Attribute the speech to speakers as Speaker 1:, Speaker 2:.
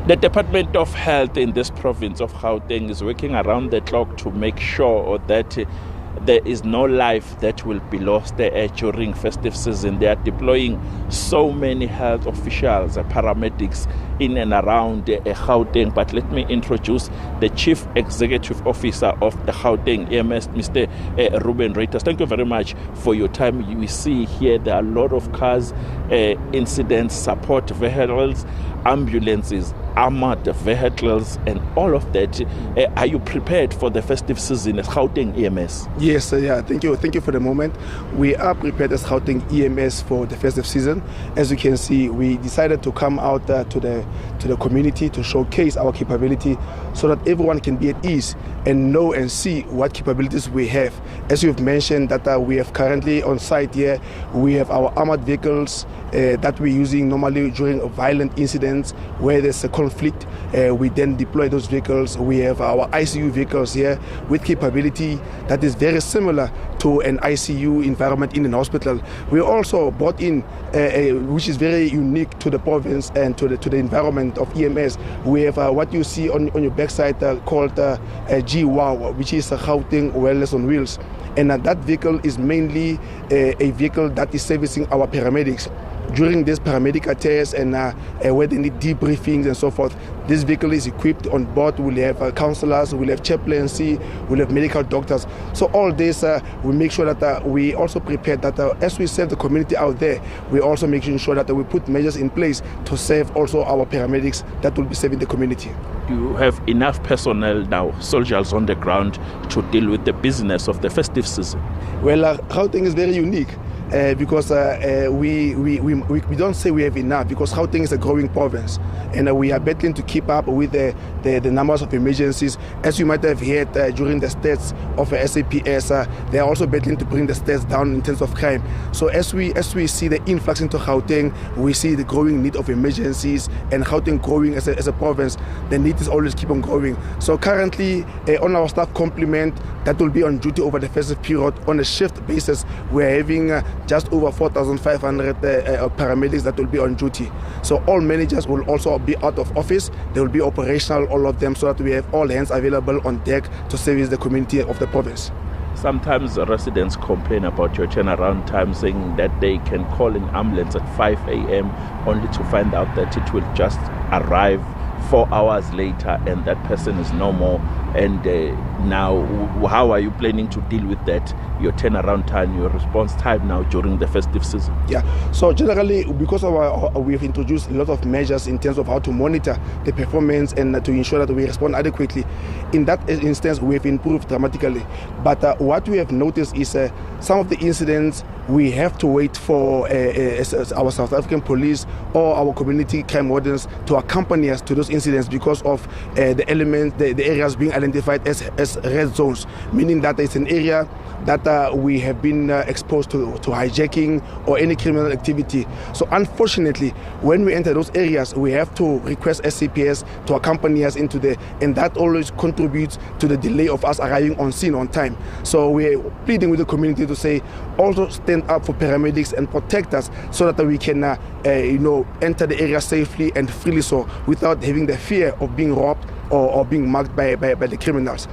Speaker 1: The Department of Health in this province of Gauteng is working around the clock to make sure that there is no life that will be lost during festive season. They are deploying so many health officials, paramedics in and around Gauteng. But let me introduce the Chief Executive Officer of the Gauteng EMS, Mr. Ruben Reuters. Thank you very much for your time. We see here there are a lot of cars, incidents, support vehicles, ambulances, armored vehicles, and all of that. Are you prepared for the festive season as Gauteng EMS?
Speaker 2: Yes, thank you for the moment. We are prepared as Gauteng EMS for the festive season. As you can see, we decided to come out to the community to showcase our capability so that everyone can be at ease and know and see what capabilities we have. As you've mentioned, that we have currently on site here, we have our armored vehicles that we're using normally during violent incidents where there's a conflict. We then deploy those vehicles. We have our ICU vehicles here with capability that is very similar to an ICU environment in an hospital. We also brought in, which is very unique to the province and to the environment of EMS. We have what you see on your backside called GWOW, which is a Gauteng Wellness on Wheels. And that vehicle is mainly a vehicle that is servicing our paramedics during these paramedic attacks and where they need debriefings and so forth. This vehicle is equipped on board. We'll have counselors, we'll have chaplaincy, we'll have medical doctors. So all this, we make sure that we also prepare that as we serve the community out there, we also making sure that we put measures in place to serve also our paramedics that will be serving the community.
Speaker 1: Do you have enough personnel now, soldiers on the ground, to deal with the business of the festive season?
Speaker 2: Well, Gauteng is very unique. Because we don't say we have enough, because Gauteng is a growing province and we are battling to keep up with the numbers of emergencies. As you might have heard during the stats of SABC, they are also battling to bring the stats down in terms of crime. So as we see the influx into Gauteng, we see the growing need of emergencies, and Gauteng growing as a province, the need is always keep on growing. So currently on our staff complement that will be on duty over the festive period on a shift basis, we're having just over 4,500 paramedics that will be on duty. So all managers will also be out of office. They will be operational, all of them, so that we have all hands available on deck to service the community of the province.
Speaker 1: Sometimes residents complain about your turnaround time, saying that they can call an ambulance at 5 a.m. only to find out that it will just arrive 4 hours later and that person is no more. And now, how are you planning to deal with that? Your turnaround time, your response time now during the festive season?
Speaker 2: Yeah, so generally, because we've introduced a lot of measures in terms of how to monitor the performance and to ensure that we respond adequately. In that instance, we've improved dramatically. But what we have noticed is some of the incidents we have to wait for our South African police or our community crime wardens to accompany us to those incidents because of the elements, the areas being identified as red zones, meaning that it's an area that we have been exposed to hijacking or any criminal activity. So unfortunately, when we enter those areas, we have to request SCPS to accompany us into there, and that always contributes to the delay of us arriving on scene on time. So we're pleading with the community to say, also stand up for paramedics and protect us so that we can enter the area safely and freely, so without having the fear of being robbed or being mugged by the criminals.